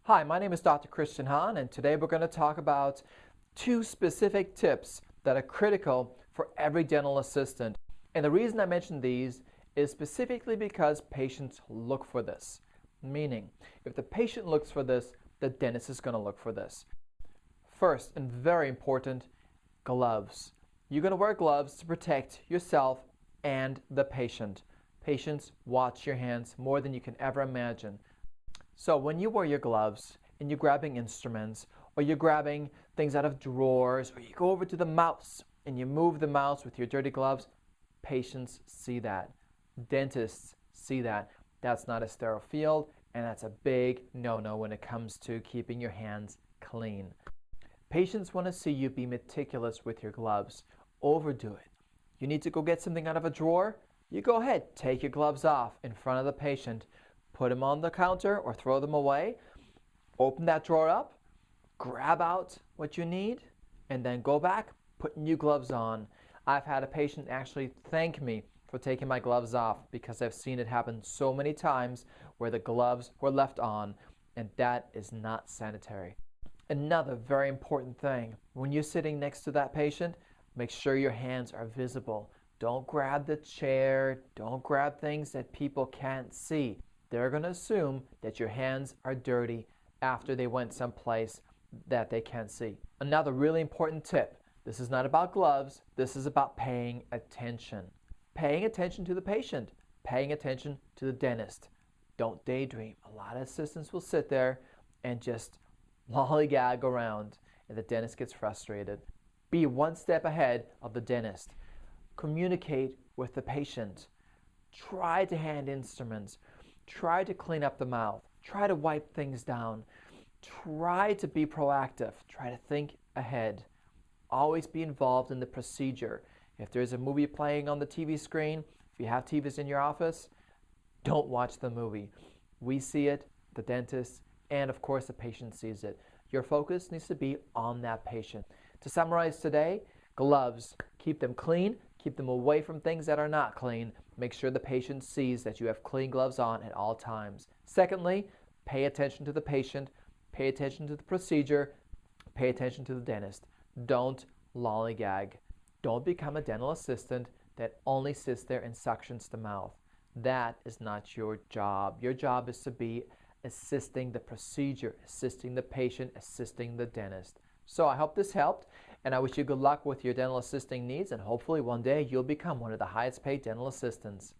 Hi, my name is Dr. Christian Hahn, and today we're going to talk about two specific tips that are critical for every dental assistant. And the reason I mention these is specifically because patients look for this. Meaning, if the patient looks for this, the dentist is going to look for this. First, and very important, gloves. You're going to wear gloves to protect yourself and the patient. Patients watch your hands more than you can ever imagine. So when you wear your gloves and you're grabbing instruments or you're grabbing things out of drawers or you go over to the mouse and you move the mouse with your dirty gloves, patients see that. Dentists see that. That's not a sterile field, and that's a big no-no when it comes to keeping your hands clean. Patients want to see you be meticulous with your gloves. Overdo it. You need to go get something out of a drawer? You go ahead, take your gloves off in front of the patient. Put them on the counter or throw them away. Open that drawer up, grab out what you need, and then go back, put new gloves on. I've had a patient actually thank me for taking my gloves off because I've seen it happen so many times where the gloves were left on, and that is not sanitary. Another very important thing, when you're sitting next to that patient, make sure your hands are visible. Don't grab the chair, don't grab things that people can't see. They're going to assume that your hands are dirty after they went someplace that they can't see. Another really important tip, this is not about gloves, this is about paying attention. Paying attention to the patient, paying attention to the dentist. Don't daydream. A lot of assistants will sit there and just lollygag around, and the dentist gets frustrated. Be one step ahead of the dentist. Communicate with the patient. Try to hand instruments. Try to clean up the mouth. Try to wipe things down. Try to be proactive. Try to think ahead. Always be involved in the procedure. If there's a movie playing on the TV screen, if you have TVs in your office, don't watch the movie. We see it, the dentist, and of course the patient sees it. Your focus needs to be on that patient. To summarize today, gloves, keep them clean, keep them away from things that are not clean. Make sure the patient sees that you have clean gloves on at all times. Secondly, pay attention to the patient, pay attention to the procedure, pay attention to the dentist. Don't lollygag. Don't become a dental assistant that only sits there and suctions the mouth. That is not your job. Your job is to be assisting the procedure, assisting the patient, assisting the dentist. So I hope this helped, and I wish you good luck with your dental assisting needs, and hopefully one day you'll become one of the highest paid dental assistants.